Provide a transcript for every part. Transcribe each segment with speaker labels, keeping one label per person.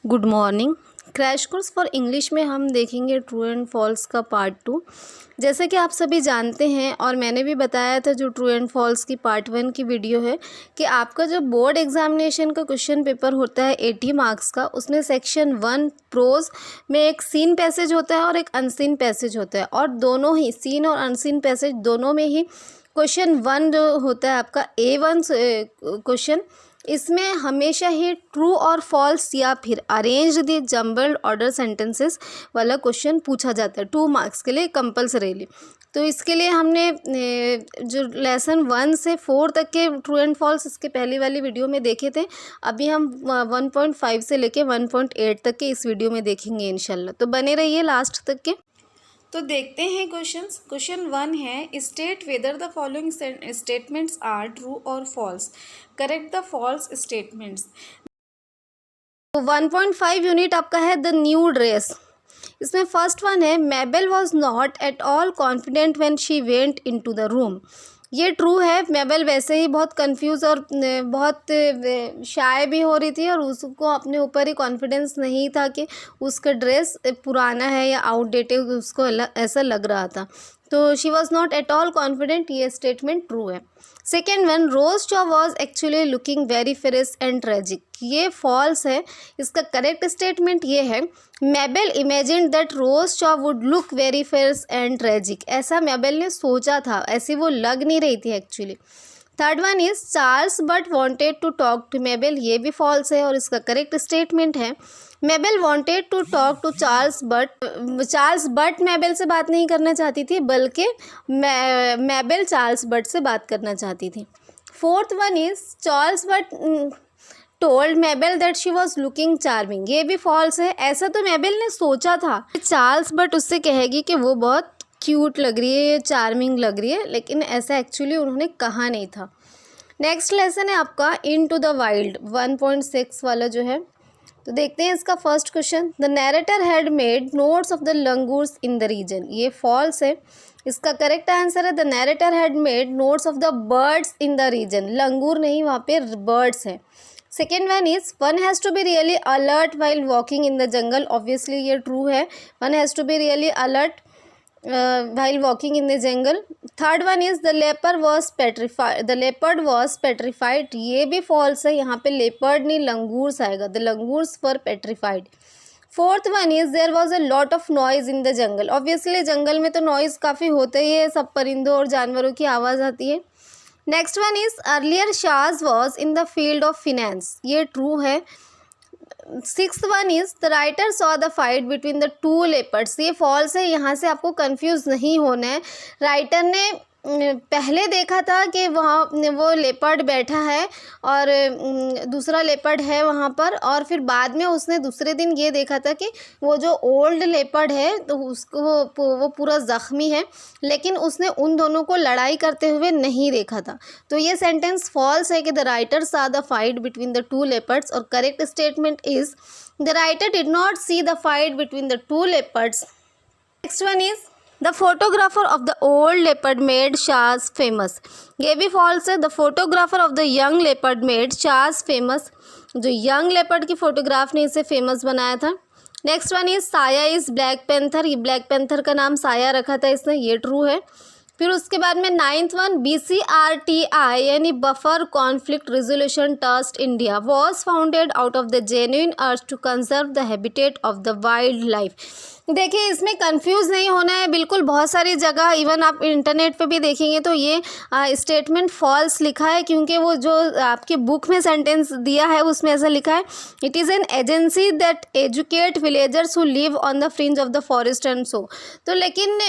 Speaker 1: Good morning. Crash course for English में हम देखेंगे ट्रू एंड फॉल्स का पार्ट 2। जैसे कि आप सभी जानते हैं और मैंने भी बताया था जो ट्रू एंड फॉल्स की पार्ट 1 की वीडियो है कि आपका जो बोर्ड एग्जामिनेशन का क्वेश्चन पेपर होता है 80 मार्क्स का, उसमें सेक्शन 1 प्रोज में एक सीन पैसेज होता है और एक अनसीन पैसेज होता है, और दोनों ही सीन और अनसीन पैसेज दोनों में ही क्वेश्चन 1 जो होता है आपका A1 क्वेश्चन, इसमें हमेशा ही ट्रू और फॉल्स या फिर arrange the jumbled order sentences वाला क्वेश्चन पूछा जाता है 2 मार्क्स के लिए कंपलसरीली। तो इसके लिए हमने जो लेसन 1 से 4 तक के ट्रू एंड फॉल्स इसके पहली वाली वीडियो में देखे थे। अभी हम 1.5 से लेके 1.8 तक के इस वीडियो में देखेंगे इंशाल्लाह, तो बने रहिए लास्ट तक के। तो देखते हैं क्वेश्चंस। क्वेश्चन 1 है, state whether the following statements are true or false, correct the false statements. तो 1.5 यूनिट आपका है द न्यू ड्रेस। इसमें फर्स्ट वन है, Mabel was not at all confident when she went into the room. ये true है। Mabel वैसे ही बहुत confuse और बहुत शाय भी हो रही थी और उसको अपने ऊपर ही कॉन्फिडेंस नहीं था कि उसका ड्रेस पुराना है या आउटडेटेड, उसको ऐसा लग रहा था। तो she was not at all confident, ये स्टेटमेंट ट्रू है। Second one, Rose Shaw was actually looking very fierce and tragic, ये फॉल्स है। इसका करेक्ट स्टेटमेंट ये है, Mabel imagine that Rose Shaw would look very fierce and tragic, ऐसा Mabel ने सोचा था, ऐसी वो लग नहीं रही थी actually. Third one is Charles Burt wanted to talk to Mabel, ये भी फॉल्स है और इसका करेक्ट स्टेटमेंट है, Mabel wanted to talk to Charles Burt Mabel से बात नहीं करना चाहती थी, बल्कि मेबल चार्ल्स बट से बात करना चाहती थी। Fourth one is Charles but told मेबल that she was looking charming, ये भी फॉल्स है। ऐसा तो मेबल ने सोचा था, चार्ल्स बट उससे कहेगी कि वो बहुत क्यूट लग रही है, चार्मिंग लग रही है, लेकिन ऐसा एक्चुअली उन्होंने कहा नहीं था। नेक्स्ट लेसन है आपका इन टू द वाइल्ड 1.6 वाला जो है। तो देखते हैं इसका first question, the narrator had made notes of the langurs in the region, ये फॉल्स है। इसका करेक्ट आंसर है, the narrator had made notes of the birds in the region, langur नहीं, वहाँ पे बर्ड्स है। Second one is, one has to be really alert while walking in the jungle, obviously ये true है, one has to be really alert while walking in the jungle. Third one is the leopard was petrified, ये भी false है, यहाँ पे leopard नहीं langurs आएगा, the langurs were petrified. Fourth one is there was a lot of noise in the jungle, obviously जंगल में तो noise काफ़ी होते ही है, सब परिंदों और जानवरों की आवाज़ आती है। Next one is earlier Shaz was in the field of finance, ये true है। Sixth one is the writer saw the fight between the two leopards, ये फॉल्स है, यहाँ से आपको कंफ्यूज नहीं होना है। राइटर ने पहले देखा था कि वहाँ वो लेपर्ड बैठा है और दूसरा लेपर्ड है वहाँ पर, और फिर बाद में उसने दूसरे दिन ये देखा था कि वो जो ओल्ड लेपर्ड है तो उसको वो पूरा ज़ख्मी है, लेकिन उसने उन दोनों को लड़ाई करते हुए नहीं देखा था। तो ये सेंटेंस फॉल्स है कि the writer saw the fight between the two leopards, और correct statement is the writer did not see the fight between the two leopards. Next one is the photographer of the old leopard made Shaz famous, ये भी false है। The photographer of the young leopard made Shaz famous, जो young leopard की photograph ने इसे famous बनाया था। Next one is Saya is black panther, ये ब्लैक पैंथर का नाम साया रखा था इसने, ये ट्रू है। फिर उसके बाद में नाइन्थ वन, BCRTI यानी buffer conflict resolution trust India was founded out of the genuine urge to conserve the habitat of the wildlife. देखिए इसमें कंफ्यूज नहीं होना है बिल्कुल, बहुत सारी जगह इवन आप इंटरनेट पे भी देखेंगे तो ये स्टेटमेंट फॉल्स लिखा है, क्योंकि वो जो आपके बुक में सेंटेंस दिया है उसमें ऐसा लिखा है, it is an agency that educate villagers who live on the fringe of the forest and so. तो लेकिन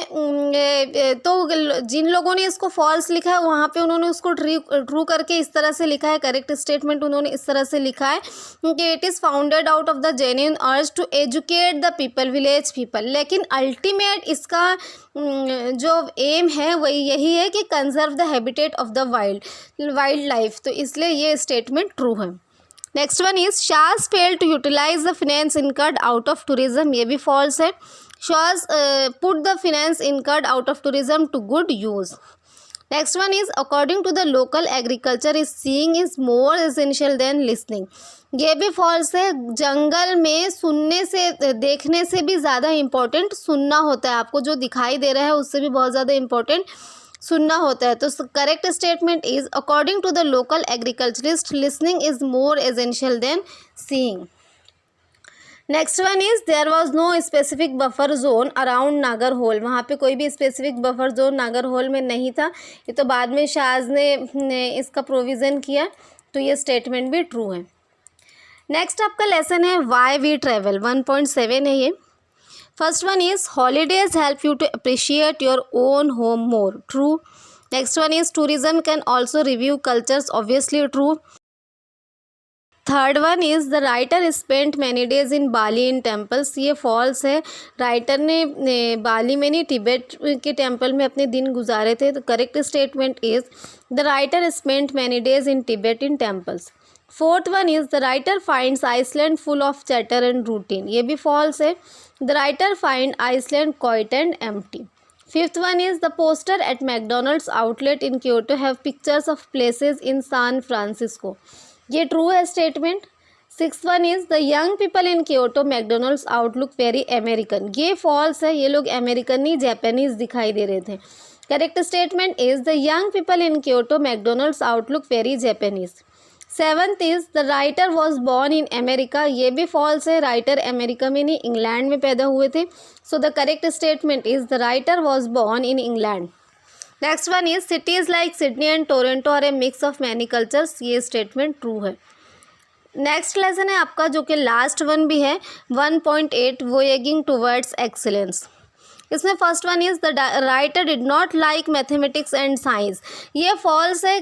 Speaker 1: तो जिन लोगों ने इसको फॉल्स लिखा है वहाँ पे उन्होंने उसको ट्रू करके इस तरह से लिखा है, करेक्ट स्टेटमेंट उन्होंने इस तरह से लिखा है कि it is founded out of the genuine urge to educate the people, village people, लेकिन अल्टीमेट इसका जो एम है वही यही है कि conserve the habitat of the wildlife, तो इसलिए ये स्टेटमेंट ट्रू है। नेक्स्ट वन इज शाज fail to utilize the finance incurred out of tourism, ये भी फॉल्स है। शाज put the finance incurred out of tourism to good use. Next one is according to the local agriculture is seeing is more essential than listening. ये भी false है। जंगल में सुनने से, देखने से भी ज़्यादा इम्पोर्टेंट सुनना होता है। आपको जो दिखाई दे रहा है उससे भी बहुत ज़्यादा इम्पोर्टेंट सुनना होता है। तो correct statement is according to the local agriculturist listening is more essential than seeing. Next one is there was no specific buffer zone around Nagarhole. वहाँ पे कोई भी स्पेसिफिक बफर जोन नागरहोल में नहीं था। ये तो बाद में शाज ने इसका प्रोविज़न किया, तो ये स्टेटमेंट भी ट्रू है। नेक्स्ट आपका लेसन है वाई वी ट्रेवल, 1.7 है ये। First one is holidays help you to appreciate your own home more, true. Next one is tourism can also review cultures, obviously true. Third one is the writer spent many days in Bali in temples, ये false है। Writer ने Bali में नहीं, तिब्बत के temple में अपने दिन गुजारे थे। तो correct statement is the writer spent many days in Tibet in temples. Fourth one is the writer finds Iceland full of chatter and routine, ये भी फॉल्स है। The writer find Iceland quiet and empty. Fifth one is the poster at McDonald's outlet in Kyoto have pictures of places in San Francisco, ये true है statement. Six one is the young people in Kyoto McDonald's outlook very American, ये false है। ये लोग American नहीं Japanese दिखाई दे रहे थे। Correct statement is the young people in Kyoto McDonald's outlook very Japanese. Seventh is the writer was born in America, ये भी फॉल्स है। राइटर अमेरिका में नहीं, इंग्लैंड में पैदा हुए थे। So the correct statement is the writer was born in England. Next one is cities like Sydney and Toronto are a mix of many cultures, ये स्टेटमेंट ट्रू है। Next lesson है आपका जो कि लास्ट वन भी है, 1.8 voyaging towards excellence. इसमें first one is the writer did not like mathematics and science, ये फॉल्स है।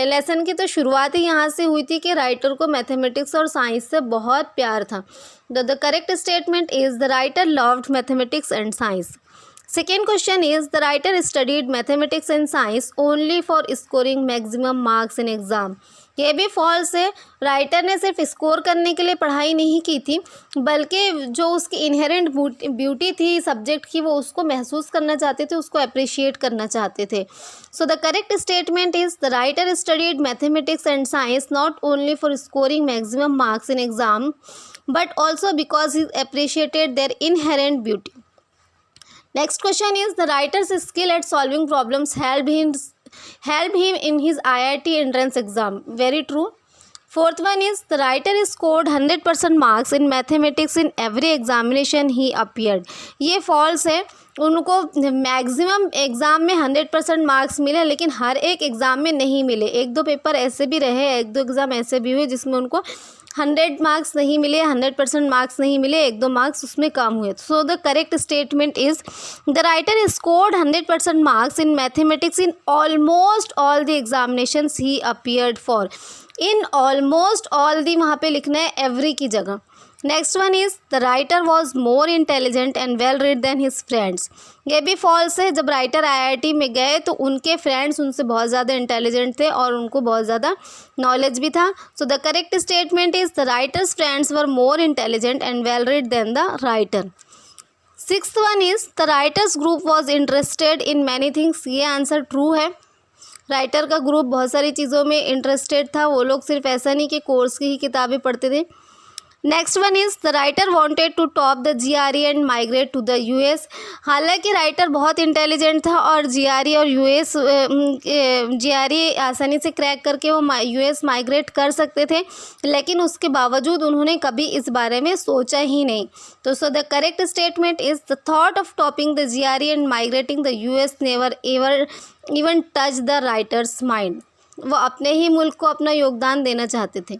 Speaker 1: लेसन की तो शुरुआत ही यहाँ से हुई थी कि राइटर को मैथमेटिक्स और साइंस से बहुत प्यार था। The correct statement is the writer loved mathematics and science. Second question is the writer studied mathematics and science only for scoring maximum marks in exam, ये भी फॉल्स है। राइटर ने सिर्फ स्कोर करने के लिए पढ़ाई नहीं की थी, बल्कि जो उसकी इनहेरेंट ब्यूटी थी सब्जेक्ट की, वो उसको महसूस करना चाहते थे, उसको अप्रिशिएट करना चाहते थे। So the correct statement is the writer studied mathematics and science not only for scoring maximum marks in exam but also because he appreciated their inherent beauty. Next question is the writer's skill at solving problems helped him in his IIT entrance exam, very true. Fourth one is the writer scored 100% marks in mathematics in every examination he appeared, ये false है। उनको maximum exam में 100% marks मिले, लेकिन हर एक exam में नहीं मिले। एक दो पेपर ऐसे भी रहे, एक दो एग्ज़ाम ऐसे भी हुए जिसमें उनको 100 मार्क्स नहीं मिले, 100% मार्क्स नहीं मिले, एक दो मार्क्स उसमें कम हुए। So the correct statement is the writer scored 100% marks in mathematics in almost all the examinations he appeared for. In almost all the वहाँ पे लिखना है, एवरी की जगह। Next one is the writer was more intelligent and well read than his friends, ये भी false है। जब राइटर IIT में गए तो उनके फ्रेंड्स उनसे बहुत ज़्यादा इंटेलिजेंट थे और उनको बहुत ज़्यादा नॉलेज भी था। So the correct statement is the writer's friends were more intelligent and well read than the writer. Sixth one is the writer's group was interested in many things, ये आंसर ट्रू है। Writer का group बहुत सारी चीज़ों में interested था, वो लोग सिर्फ ऐसा नहीं कि कोर्स की ही किताबें पढ़ते थे। Next one is the writer wanted to top the GRE and migrate to the US, हालांकि राइटर बहुत इंटेलिजेंट था और GRE और US GRE आसानी से क्रैक करके वो US माइग्रेट कर सकते थे, लेकिन उसके बावजूद उन्होंने कभी इस बारे में सोचा ही नहीं। तो सो the correct statement is the thought of topping the GRE and migrating the US never ever even touch the writers mind, वो अपने ही मुल्क को अपना योगदान देना चाहते थे।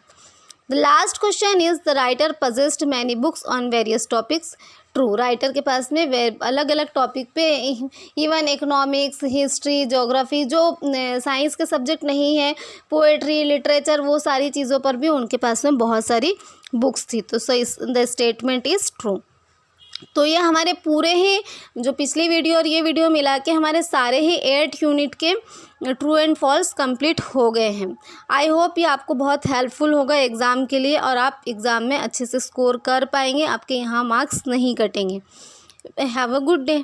Speaker 1: The last question is the writer possessed many books on various topics, true. Writer के पास में अलग अलग टॉपिक पे, इवन इकोनॉमिक्स, हिस्ट्री, ज्योग्राफी, जो साइंस के सब्जेक्ट नहीं है, पोएट्री, लिटरेचर, वो सारी चीज़ों पर भी उनके पास में बहुत सारी बुक्स थी। तो so the statement is true. तो ये हमारे पूरे ही जो पिछली वीडियो और ये वीडियो मिला के हमारे सारे ही 8 यूनिट के ट्रू एंड फॉल्स कंप्लीट हो गए हैं। आई होप ये आपको बहुत हेल्पफुल होगा एग्ज़ाम के लिए और आप एग्ज़ाम में अच्छे से स्कोर कर पाएंगे, आपके यहाँ मार्क्स नहीं कटेंगे। Have a good day.